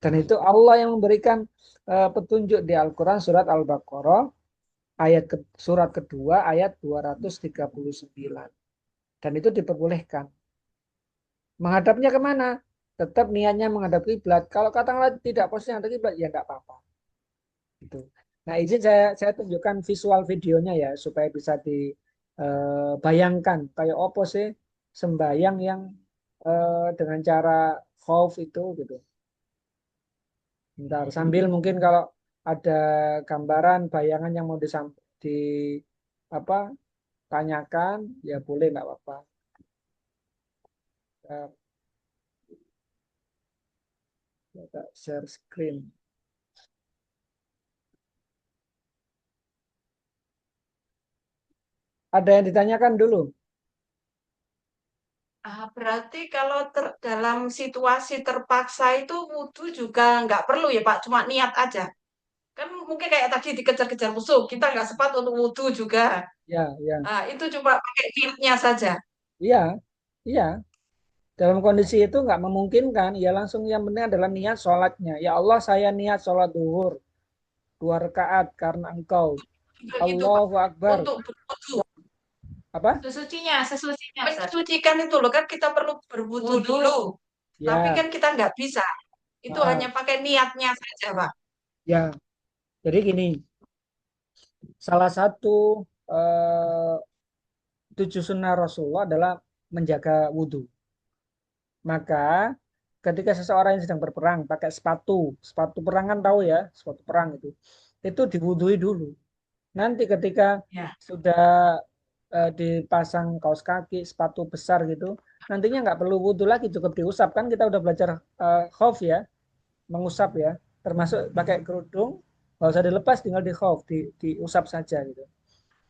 Dan itu Allah yang memberikan petunjuk di Al-Quran surat Al-Baqarah surat kedua ayat 239. Dan itu diperbolehkan. Menghadapnya kemana? Tetap niatnya menghadap kiblat. Kalau katakanlah tidak posisi menghadap kiblat, ya nggak apa-apa. Gitu. Nah, izin saya tunjukkan visual videonya ya supaya bisa dibayangkan kayak opo sih sembayang yang dengan cara khauf itu gitu. Bentar, sambil mungkin kalau ada gambaran bayangan yang mau di apa tanyakan ya boleh nggak apa-apa. Kita share screen. Ada yang ditanyakan dulu? Berarti kalau dalam situasi terpaksa itu wudhu juga nggak perlu ya Pak, cuma niat aja. Kan mungkin kayak tadi dikejar-kejar musuh, kita nggak sempat untuk wudhu juga. Ya, ya, Itu cuma pakai niatnya saja. iya, iya. Dalam kondisi itu nggak memungkinkan, ya langsung yang penting adalah niat sholatnya. Ya Allah, saya niat sholat duhur 2 rakaat karena Engkau. Itu Pak, Allahu Akbar. untuk berwudhu. Apa? Sesucinya. Mensucikan itu loh kan kita perlu berwudhu dulu. Tapi Ya, kan kita nggak bisa. Itu ah, hanya pakai niatnya saja Pak. ya. Jadi gini, salah satu eh, 7 sunnah Rasulullah adalah menjaga wudhu. Maka ketika seseorang yang sedang berperang pakai sepatu perang kan tahu ya, sepatu perang itu diwudhui dulu. Nanti ketika Ya. sudah dipasang kaos kaki, sepatu besar gitu, nantinya nggak perlu wudhu lagi, cukup diusap kan kita udah belajar khauf ya, mengusap ya, termasuk pakai kerudung, nggak usah dilepas, tinggal di khauf, diusap saja gitu.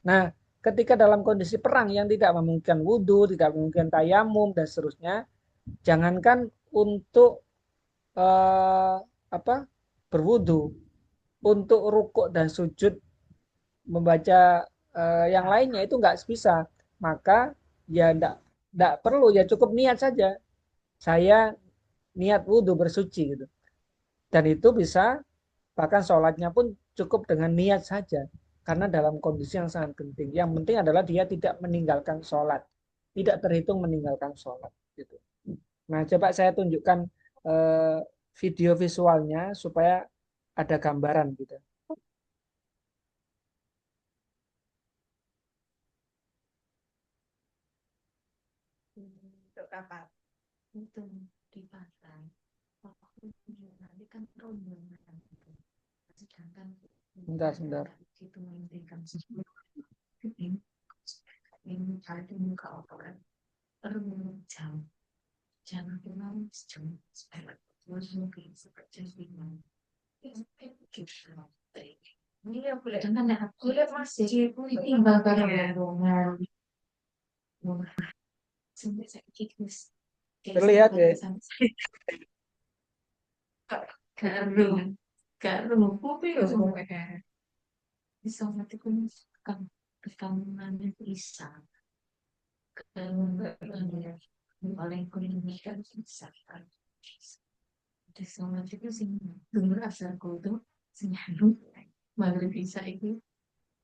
Nah, ketika dalam kondisi perang yang tidak memungkinkan wudhu, tidak memungkinkan tayamum dan seterusnya, jangankan untuk eh, apa berwudhu, untuk rukuk dan sujud membaca yang lainnya itu nggak bisa. Maka ya nggak perlu, ya cukup niat saja. Saya niat wudhu bersuci gitu. Dan itu bisa, bahkan sholatnya pun cukup dengan niat saja. Karena dalam kondisi yang sangat penting. Yang penting adalah dia tidak meninggalkan sholat. Tidak terhitung meninggalkan sholat. Gitu. Nah, coba saya tunjukkan eh, video visualnya supaya ada gambaran gitu. Untuk apa? Itu di pantai waktu nanti kan rombongan itu sedangkan Sebentar, sebentar. itu menghentikan sesuatu ini ada muka orang jam jangan kenal jam sepuluh mungkin seperti ini ini ya boleh dengan aku lihat masih tinggal bareng rombongan sampai sakit mas Terlihat ya. Garu, garu, kopi bisa mati pun kan rekamannya bisa oleh komunikasi misalkan ada sholat itu sing dengar asal kudu sing harum maghrib isya itu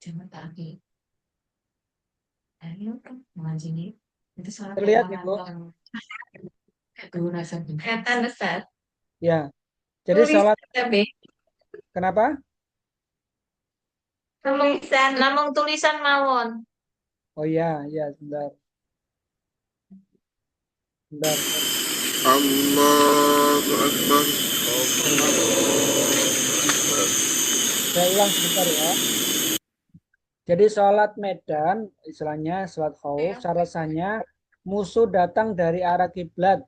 jamaah takhir ayo kan ngaji itu sholat Terlihat pertama Ibu? yang itu rasa kelihatan besar Ya. Jadi tulis sholat tapi kenapa? tulisan namung tulisan mawon Oh iya, ya, sebentar. Sebentar. Allahu Akbar. Saya ulang sebentar ya. Jadi sholat medan, istilahnya sholat khauf, rasanya musuh datang dari arah kiblat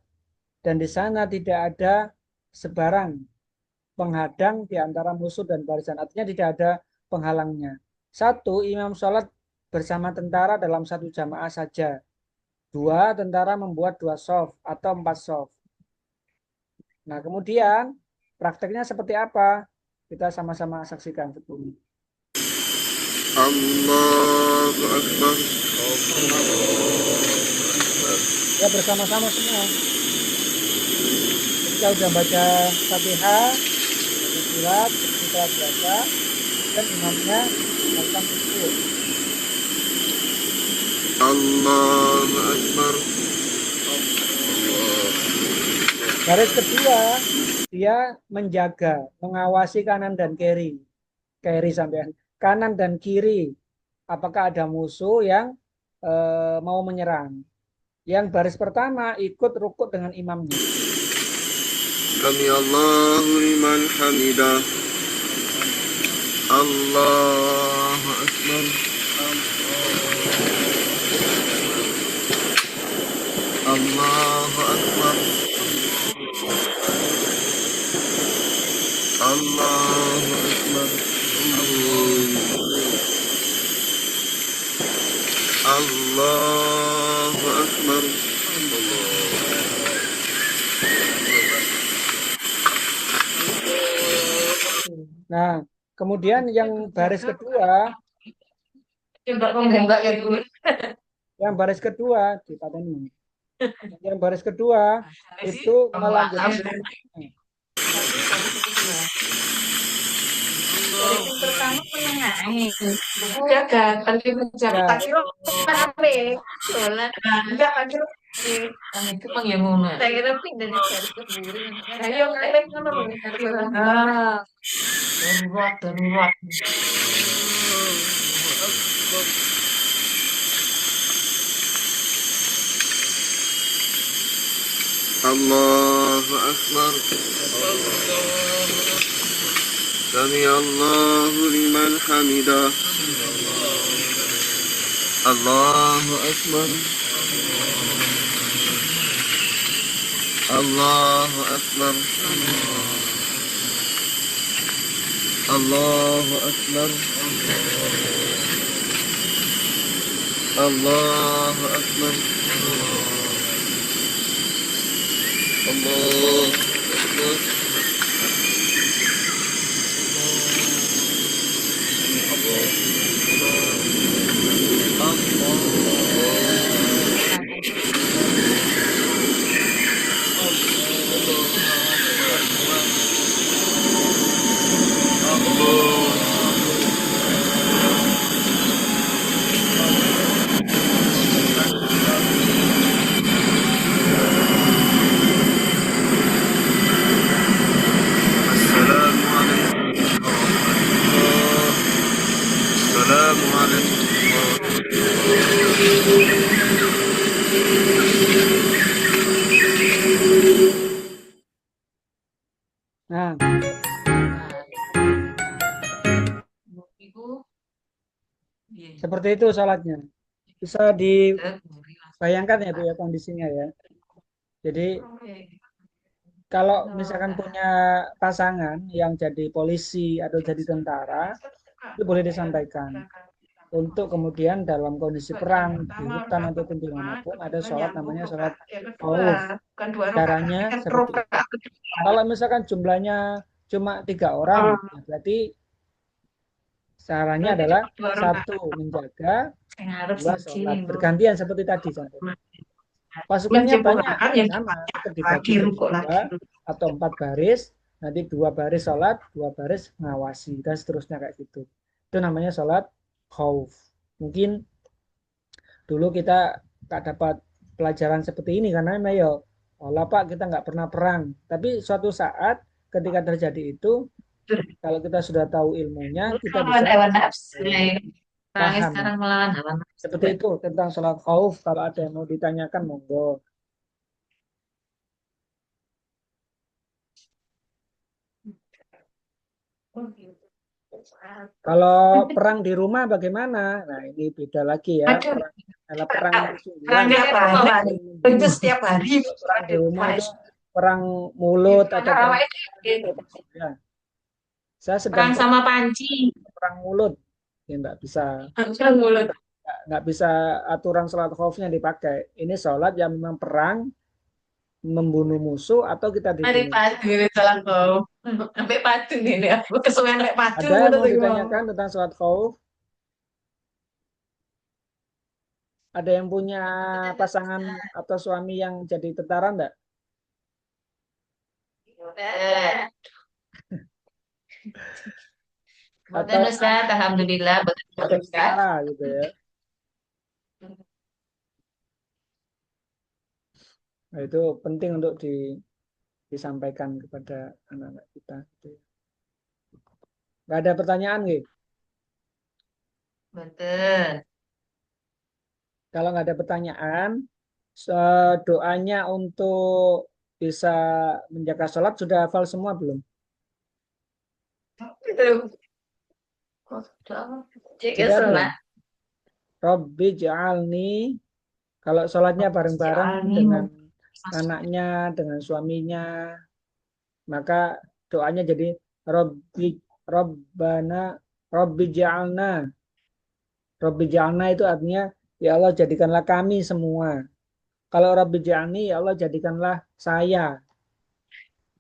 dan di sana tidak ada sebarang penghadang di antara musuh dan barisan. Artinya tidak ada penghalangnya. Satu, imam sholat bersama tentara dalam satu jamaah saja. Dua, tentara membuat dua shaf atau empat shaf. Nah, kemudian prakteknya seperti apa? Kita sama-sama saksikan sebelumnya. Allahu Akbar. Ya, bersama-sama semua. Kita sudah baca Fatihah, baca surat, kita biasa, dan imamnya melakukan ruku. Allahu Akbar. Baris kedua, dia menjaga, mengawasi kanan dan kiri. Kiri sampai kanan dan kiri. Apakah ada musuh yang mau menyerang? Yang baris pertama ikut rukuk dengan imamnya. Sami Allahu liman hamidah. Allahu Akbar. Allahu Akbar. Allahu Akbar. Allahu Akbar. Nah, kemudian yang baris kedua, yang baris kedua dipateni. Yang baris kedua itu melanjutkan. yang pertama menengahi jaga tapi menjaga takdir apa sholat enggak takdir itu bagaimana saya kira pindah dari keburu ayo ngelek ngono darurat Allahu Akbar. Sami Allahu liman hamidah. Allahu Akbar. Allahu Akbar. Allahu Akbar. Allahu Akbar. Allahu Akbar. Nah, seperti itu sholatnya. Bisa dibayangkan ya Bu ya kondisinya ya. Jadi kalau misalkan punya pasangan yang jadi polisi atau jadi tentara, itu boleh disampaikan. Untuk kemudian dalam kondisi perang di hutan ataupun dimanapun ada sholat namanya sholat khauf. Caranya seperti itu. Kalau misalkan jumlahnya cuma 3 orang, berarti caranya adalah satu menjaga, Yang harus dua siji sholat. minggu. Bergantian seperti tadi. Pasukannya Mencium banyak, Quran ya yang sama. depannya Tetap lagi dibagi jadi rukuk dua lagi. atau 4 baris. Nanti 2 baris sholat, 2 baris ngawasi. Dan seterusnya kayak gitu. Itu namanya sholat khauf. Mungkin dulu kita nggak dapat pelajaran seperti ini karena memang ya Allah Pak kita nggak pernah perang. Tapi suatu saat ketika terjadi itu, kalau kita sudah tahu ilmunya, kita Melawan bisa hawa nafsu. Perangnya paham. sekarang melawan hawa nafsu. Seperti itu tentang sholat khauf. Kalau ada yang mau ditanyakan, monggo. Kalau perang di rumah bagaimana? Nah ini beda lagi ya. Aduh, Perang, adalah perang perang musuh-musuhan. tiap hari. Itu setiap hari. Perang di rumah itu perang mulut atau perang ya. Saya sedang Perang sama panci. perang mulut, ya nggak bisa Perang mulut. nggak bisa aturan sholat khaufnya dipakai. Ini sholat yang memang perang membunuh musuh atau kita Mari dibunuh. padu ini jalan kau. Sampai padu ini aku. Kesuwen mek padu Ada yang ngono mau to, Bang. ditanyakan tentang sholat khauf? Ada yang punya pasangan atau suami yang jadi tentara enggak? Betul Atau Ustaz, alhamdulillah betul atau Ustaz. tentara gitu ya. Nah, itu penting untuk disampaikan kepada anak-anak kita. Nggak ada pertanyaan gitu. Betul. Kalau nggak ada pertanyaan, doanya untuk bisa menjaga sholat sudah hafal semua belum? Jaga Sudah belum? sholat. Robbi ja'alni, kalau sholatnya bareng-bareng dengan anaknya, dengan suaminya, maka doanya jadi Robbana Robbi ja'alna. Robbi ja'alna itu artinya ya Allah jadikanlah kami semua. Kalau Rabbi ja'alni ya Allah jadikanlah saya.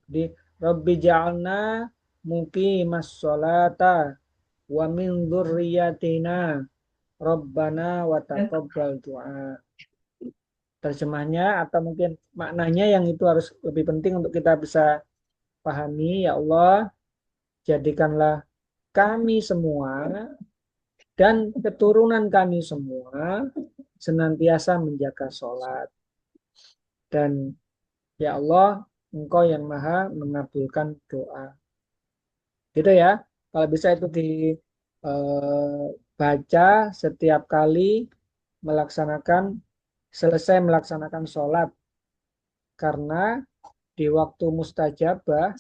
Di Rabbi ja'alna muqimas sholata wa min dzurriyyatina Rabbana wa taqabbal du'a. Terjemahnya atau mungkin maknanya yang itu harus lebih penting untuk kita bisa pahami. Ya Allah, jadikanlah kami semua dan keturunan kami semua senantiasa menjaga sholat. Dan ya Allah, Engkau yang maha mengabulkan doa. Gitu ya. Kalau bisa itu dibaca setiap kali selesai melaksanakan sholat. Karena di waktu mustajabah,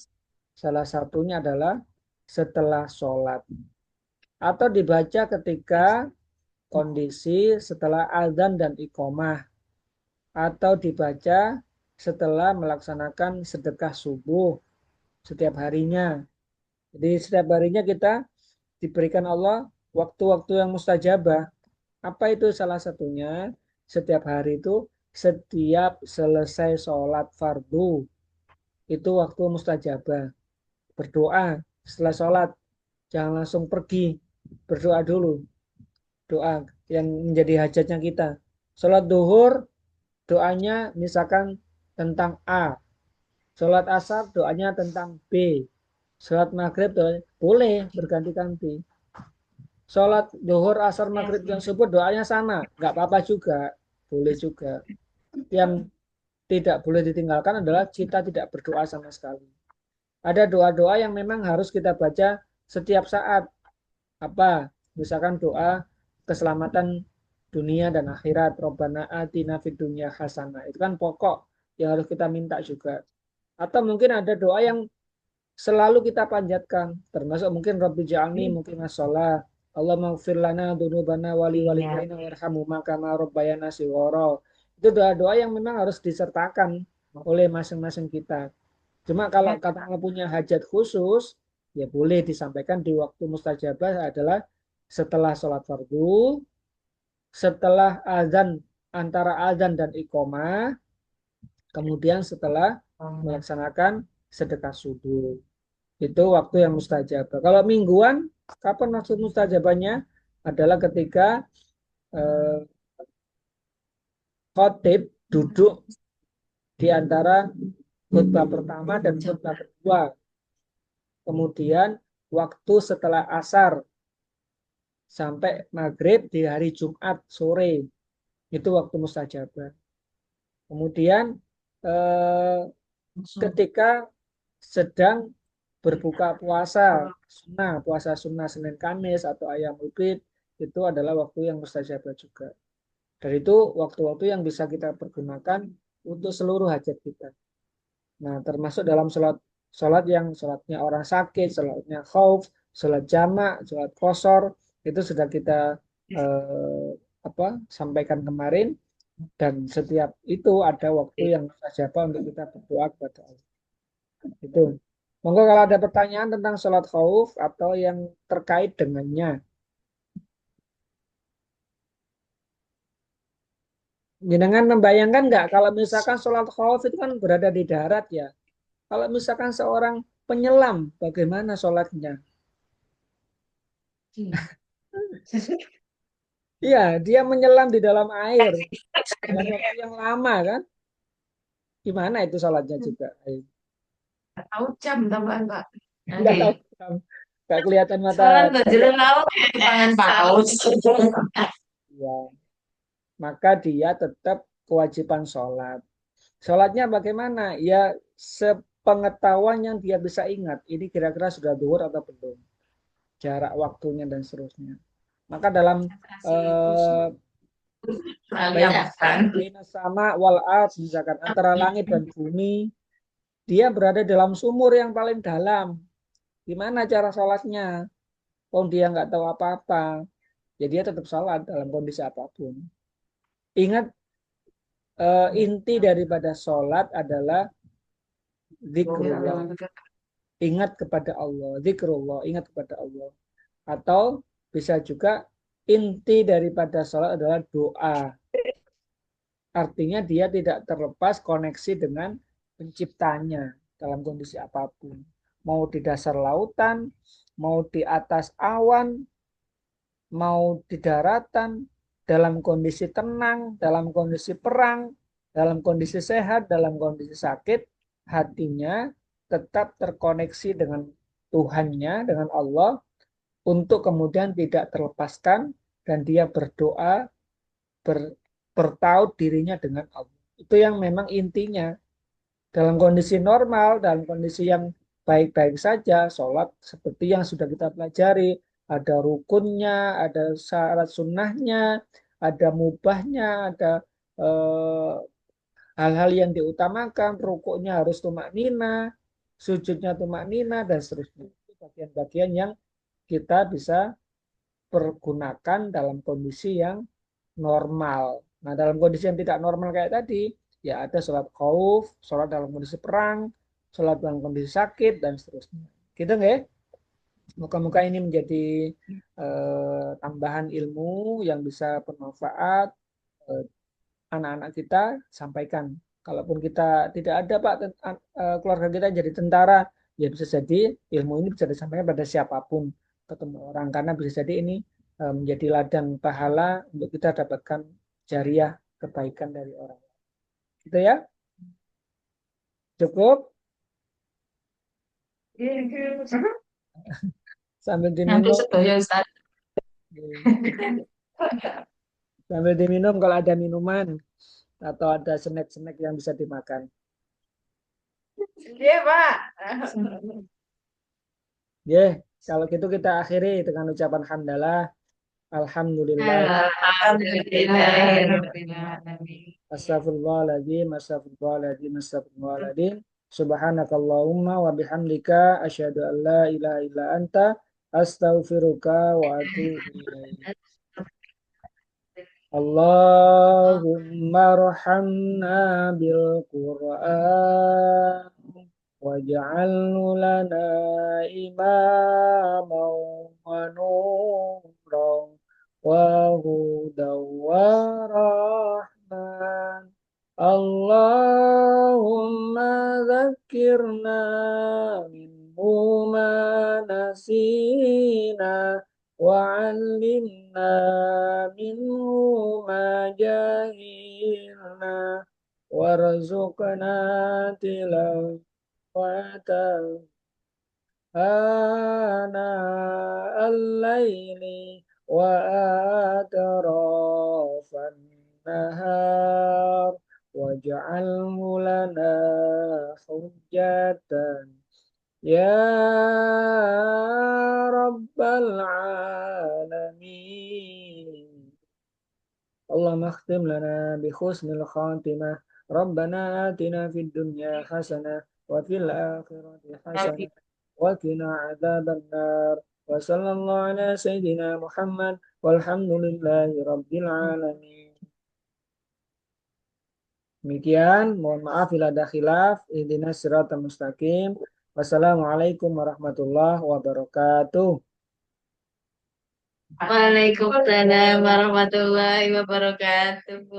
salah satunya adalah setelah sholat. Atau dibaca ketika kondisi setelah azan dan iqomah. Atau dibaca setelah melaksanakan sedekah subuh setiap harinya. Jadi setiap harinya kita diberikan Allah waktu-waktu yang mustajabah. Apa itu salah satunya? Setiap hari itu setiap selesai sholat fardu itu waktu mustajabah. Berdoa setelah sholat, jangan langsung pergi, berdoa dulu. Doa yang menjadi hajatnya kita. Sholat duhur doanya misalkan tentang A. Sholat asar doanya tentang B. Sholat maghrib doanya, boleh berganti-ganti. Sholat duhur, asar, maghrib, dan subuh doanya sama. Nggak apa-apa juga. Boleh juga. Yang tidak boleh ditinggalkan adalah kita tidak berdoa sama sekali. Ada doa-doa yang memang harus kita baca setiap saat. Apa? Misalkan doa keselamatan dunia dan akhirat. Rabbana atina fid dunya hasanah. Itu kan pokok yang harus kita minta juga. Atau mungkin ada doa yang selalu kita panjatkan. Termasuk mungkin Rabbi ja'alni mungkin as-sholah. Allah maghfir lana dzunubana wali walidayna warhamhuma kama rabbayana shighara. Itu doa-doa yang memang harus disertakan oleh masing-masing kita. Cuma kalau katakanlah punya hajat khusus, ya boleh disampaikan di waktu mustajabah adalah setelah sholat fardu, setelah azan, antara azan dan iqomah, kemudian setelah melaksanakan sedekah subuh. Itu waktu yang mustajabah. Kalau mingguan, kapan maksud mustajabahnya? Adalah ketika khotib duduk di antara khutbah pertama dan khutbah kedua. Kemudian waktu setelah asar sampai maghrib di hari Jumat sore itu waktu mustajabah. Kemudian ketika sedang berbuka puasa sunnah Senin Kamis atau Ayyamul Bid, itu adalah waktu yang mustajabah juga. Dan itu waktu-waktu yang bisa kita pergunakan untuk seluruh hajat kita. Nah, termasuk dalam sholat yang sholatnya orang sakit, sholatnya khauf, sholat jamak, sholat qashar, itu sudah kita sampaikan kemarin. Dan setiap itu ada waktu yang mustajabah untuk kita berdoa kepada Allah. Itu. Monggo kalau ada pertanyaan tentang sholat khauf atau yang terkait dengannya. Jangan membayangkan nggak kalau misalkan sholat khauf itu kan berada di darat ya. Kalau misalkan seorang penyelam, bagaimana sholatnya? Iya, dia menyelam di dalam air dalam waktu yang lama kan? Gimana itu sholatnya juga? Tahu jam tambahan Pak. Nggak tahu, nggak kelihatan mata. Salah jalan laut tangan paus. Ya, maka dia tetap kewajiban sholat. Sholatnya bagaimana? Ya, sepengetahuan yang dia bisa ingat. Ini kira-kira sudah zuhur atau belum? Jarak waktunya dan seterusnya. Maka dalam sama wal ard, misalkan antara langit dan bumi, dia berada dalam sumur yang paling dalam. Gimana cara sholatnya? Oh, dia nggak tahu apa-apa. Jadi dia tetap sholat dalam kondisi apapun. Ingat, inti daripada sholat adalah zikrullah. Ingat kepada Allah. Zikrullah, ingat kepada Allah. Atau bisa juga inti daripada sholat adalah doa. Artinya dia tidak terlepas koneksi dengan penciptanya dalam kondisi apapun. Mau di dasar lautan, mau di atas awan, mau di daratan, dalam kondisi tenang, dalam kondisi perang, dalam kondisi sehat, dalam kondisi sakit, hatinya tetap terkoneksi dengan Tuhannya, dengan Allah, untuk kemudian tidak terlepaskan dan dia berdoa, bertaut dirinya dengan Allah. Itu yang memang intinya. Dalam kondisi normal, dalam kondisi yang baik-baik saja, sholat seperti yang sudah kita pelajari, ada rukunnya, ada syarat sunnahnya, ada mubahnya, ada hal-hal yang diutamakan, rukuknya harus tumak nina, sujudnya tumak nina, dan seterusnya. Itu bagian-bagian yang kita bisa pergunakan dalam kondisi yang normal. Nah, dalam kondisi yang tidak normal kayak tadi, ya ada sholat khauf, sholat dalam kondisi perang, sholat dalam kondisi sakit, dan seterusnya. Gitu nggak ya? Moga-moga ini menjadi tambahan ilmu yang bisa bermanfaat. Anak-anak kita sampaikan. Kalaupun kita tidak ada Pak, keluarga kita jadi tentara, ya bisa jadi ilmu ini bisa disampaikan pada siapapun ketemu orang. Karena bisa jadi ini menjadi ladang pahala untuk kita dapatkan jariah kebaikan dari orang. Gitu ya? Cukup? Sambil diminum. Sambil diminum kalau ada minuman atau ada snack-snack yang bisa dimakan. Iya, Pak. Ya, kalau gitu kita akhiri dengan ucapan hamdalah. Alhamdulillah. Astagfirullahaladzim, astagfirullahaladzim, astagfirullahaladzim. Subhanakallahumma wa bihamdika asyhadu an la ilaha illa anta astaghfiruka wa atubu ilaik. Allahumma arhamna bil Qur'an waj'alhu lana imaman wa nuran wa hudan wa rahman. Allahumma dzakirna minhu ma nasina wa 'allimna minhu warzuqna tilawatahu ana al-laili wa atrafan nahar waj'alhu lana hujjatan ya rabbal alamin. Allahumma akhtim lana bi husnil khatimah. Rabbana atina fid dunya hasanah wa fil akhirati hasanah wa qina adzabannar. Wa sallallahu ala sayyidina Muhammad walhamdulillahi rabbil alamin. Demikian, mohon maaf bila ada khilaf. Ihdinas siratal mustaqim. Wassalamualaikum warahmatullahi wabarakatuh. Waalaikumsalam warahmatullahi wabarakatuh.